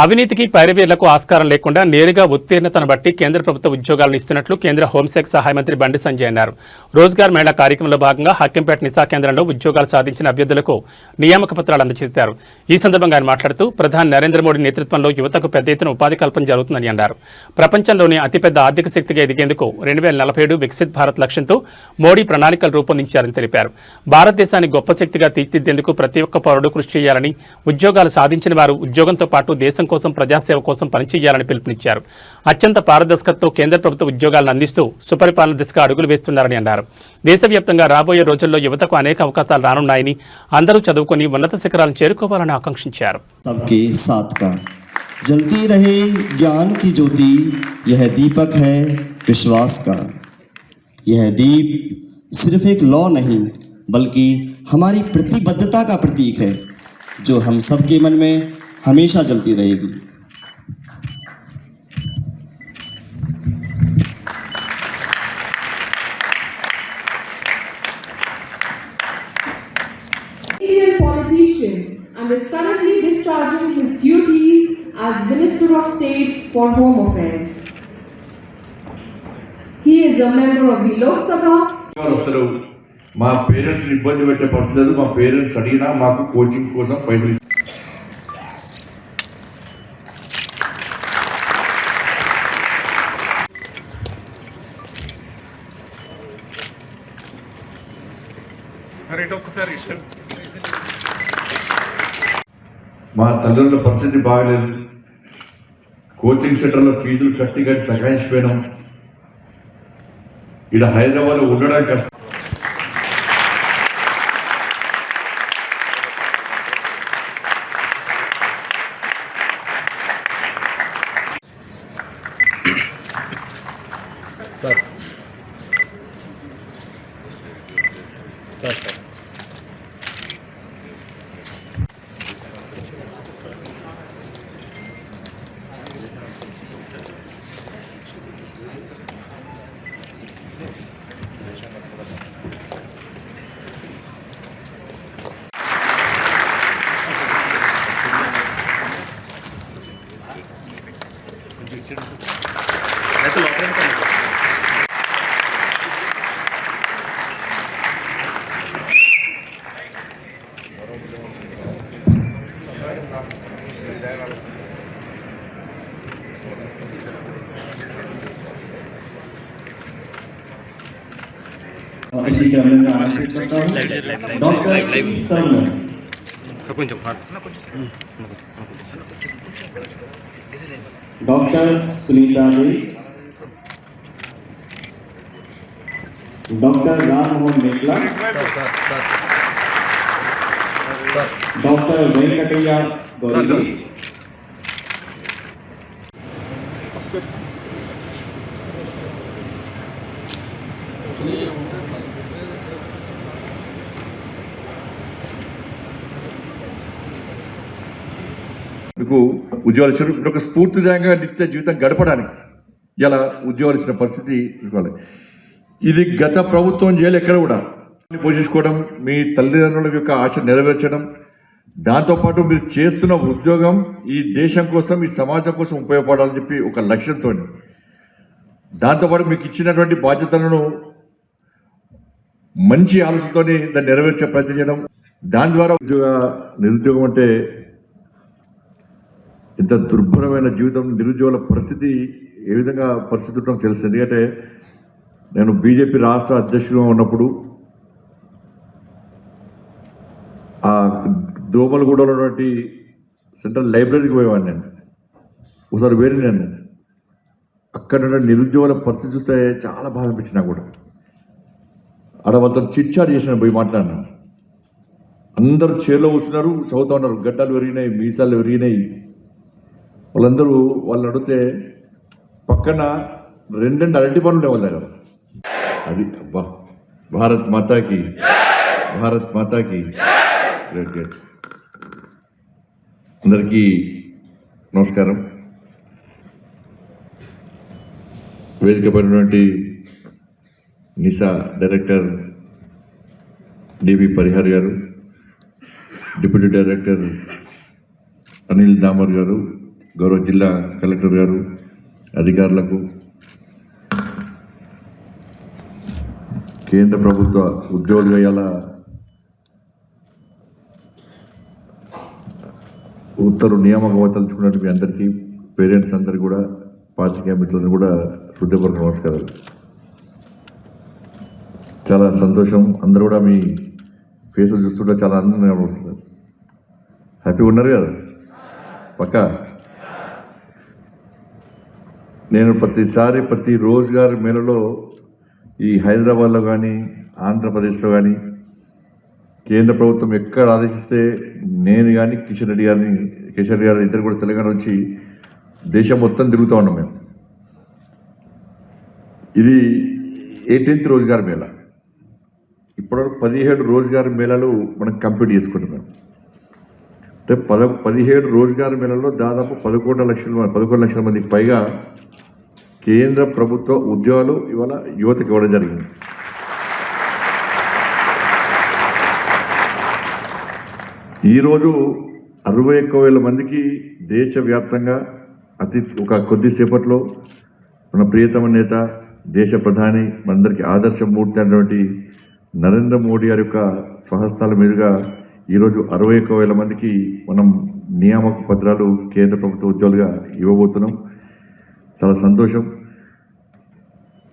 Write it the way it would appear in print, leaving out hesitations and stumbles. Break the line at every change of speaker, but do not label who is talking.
అవినీతికి పైరవీర్లకు ఆస్కారం లేకుండా నేరుగా ఉత్తీర్ణతను బట్టి కేంద్ర ప్రభుత్వ ఉద్యోగాలను ఇస్తున్నట్లు కేంద్ర హోంశాఖ సహాయ మంత్రి బండి సంజయ్ అన్నారు. రోజ్గార్ మేళా కార్యక్రమంలో భాగంగా హక్కింపేట నిసా కేంద్రంలో ఉద్యోగాలు సాధించిన అభ్యర్థులకు నియామక పత్రాలు అందజేశారు. ఈ సందర్భంగా ఆయన మాట్లాడుతూ ప్రధాని నరేంద్ర మోడీ నేతృత్వంలో యువతకు పెద్ద ఎత్తున ఉపాధి కల్పన జరుగుతుందని అన్నారు. ప్రపంచంలోనే అతిపెద్ద ఆర్థిక శక్తిగా ఎదిగేందుకు 2047 వికసిత్ భారత్ లక్ష్యంతో మోడీ ప్రణాళికలు రూపొందించారని తెలిపారు. భారతదేశాన్ని గొప్ప శక్తిగా తీర్చిదిద్దేందుకు ప్రతి ఒక్క పౌరుడు కృషి చేయాలని, ఉద్యోగాలు సాధించిన వారు ఉద్యోగంతో పాటు దేశం కోసం ప్రజాసేవ కోసం పనిచేయాలని పిలుపునిచ్చారు. అత్యంత పారదర్శకతతో కేంద్ర ప్రభుత్వ ఉద్యోగాలను అందిస్తూ సుపరిపాలన దిశగా అడుగులు వేస్తున్నారని అన్నారు. దేశవ్యాప్తంగా రాబోయే రోజుల్లో యువతకు అనేక అవకాశాలు రానున్నాయని, అందరూ చదువుకొని ఉన్నత శిఖరాలను చేరుకోవాలని ఆకాంక్షించారు.
जलती रहे ज्ञान की ज्योति, यह दीपक है विश्वास का। यह दीप सिर्फ एक लौ नहीं बल्कि हमारी प्रतिबद्धता का प्रतीक है, जो हम सबके मन में हमेशा जलती रहेगी।
Indian politician and is currently discharging his duties as Minister of State for Home Affairs. He is a member of the Lok Sabha.
మా పేరెంట్స్ ఇబ్బంది పెట్టే పరిస్థితి లేదు. మా పేరెంట్స్ అడిగినా మాకు కోచింగ్ కోసం పైసలు మా తల్లుల పరిస్థితి బాగలేదు. కోచింగ్ సెంటర్లో ఫీజులు కట్టి తకాయించిపోయినాం. ఇక్కడ హైదరాబాద్లో ఉండడానికి కష్టం.
इसी क्रम में आमंत्रित करता हूं डॉक्टर सरमन, डॉक्टर सुनीता देव, डॉक्टर राम मोहन मेकला, डॉक्टर वेंकटैया गौरी,
మీకు ఉద్యోగాలు ఇచ్చారు. ఒక స్ఫూర్తిదాయంగా నిత్య జీవితం గడపడానికి ఇలా ఉద్యోగాలు ఇచ్చిన పరిస్థితి చూసుకోవాలి. ఇది గత ప్రభుత్వం చేయాలి. ఎక్కడ కూడా పోషించుకోవడం, మీ తల్లిదండ్రుల యొక్క ఆశ నెరవేర్చడం, దాంతోపాటు మీరు చేస్తున్న ఉద్యోగం ఈ దేశం కోసం, ఈ సమాజం కోసం ఉపయోగపడాలని చెప్పి ఒక లక్ష్యంతో, దాంతోపాటు మీకు ఇచ్చినటువంటి బాధ్యతలను మంచి ఆలోచనతో దాన్ని నెరవేర్చే ప్రయత్నం చేయడం, దాని ద్వారా నిరుద్యోగం అంటే ఇంత దుర్భరమైన జీవితం, నిరుద్యోగుల పరిస్థితి ఏ విధంగా పరిస్థితి ఉంటుందో తెలుసు. ఎందుకంటే నేను బీజేపీ రాష్ట్ర అధ్యక్షుడిగా ఉన్నప్పుడు ఆ దోమలగూడలో ఉన్నటువంటి సెంట్రల్ లైబ్రరీకి పోయేవాడిని. నేను ఒకసారి వేరే నేను అక్కడ నిరుద్యోగుల పరిస్థితి చూస్తే చాలా బాధ అనిపించినా కూడా ఆడ వాళ్ళతో చిట్చాట్ చేసిన, పోయి మాట్లాడినా. అందరూ చైర్లో కూర్చున్నారు, చదువుతూ ఉన్నారు, గడ్డలు పెరిగినాయి, మీసాలు పెరిగినాయి. వాళ్ళందరూ వాళ్ళని అడిగితే పక్కన రెండు అరటి పనులు ఉండే వాళ్ళ దగ్గర. అది అబ్బా, భారత్ మాతాకి, భారత్ మాతాకి. Great great. అందరికీ నమస్కారం. వేదిక పడినటువంటి నిసా డైరెక్టర్ డిబి పరిహార్ గారు, డిప్యూటీ డైరెక్టర్ అనిల్ దామర్ గారు, గౌరవ జిల్లా కలెక్టర్ గారు, అధికారులకు, కేంద్ర ప్రభుత్వ ఉద్యోగుల ఉత్తర్వు నియామకం తలుచుకున్నట్టు మీ అందరికీ, పేరెంట్స్ అందరికీ కూడా, పాత్రికేయ మిత్రులను కూడా హృదయపూర్వక నమస్కారాలు. చాలా సంతోషం. అందరూ కూడా మీ ఫేసులు చూస్తుంటే చాలా ఆనందంగా వస్తున్నారు. హ్యాపీగా ఉన్నారు కదా పక్కా. నేను ప్రతి రోజ్గార్ మేళలో ఈ హైదరాబాద్లో కానీ ఆంధ్రప్రదేశ్లో కానీ కేంద్ర ప్రభుత్వం ఎక్కడ ఆదేశిస్తే నేను కానీ కిషన్ రెడ్డి గారు ఇద్దరు కూడా తెలంగాణ నుంచి దేశం మొత్తం తిరుగుతూ ఉన్నాం మేము. ఇది 18th రోజ్గార్ మేళా. ఇప్పటివరకు 17 రోజ్గార్ మేళాలు మనం కంప్లీట్ చేసుకుంటున్నాం. అంటే 17 రోజ్గార్ మేళల్లో దాదాపు 11 లక్షల మందికి పైగా కేంద్ర ప్రభుత్వ ఉద్యోగాలు ఇవాళ యువతకు ఇవ్వడం జరిగింది. ఈరోజు 61,000 మందికి దేశవ్యాప్తంగా ఒక కొద్దిసేపట్లో మన ప్రియతమ నేత, దేశ ప్రధాని, మనందరికీ ఆదర్శమూర్తి అయినటువంటి నరేంద్ర మోడీ గారి యొక్క స్వహస్తాల మీదుగా ఈరోజు 61,000 మందికి మనం నియామక పత్రాలు కేంద్ర ప్రభుత్వ ఉద్యోగులుగా ఇవ్వబోతున్నాం. చాలా సంతోషం.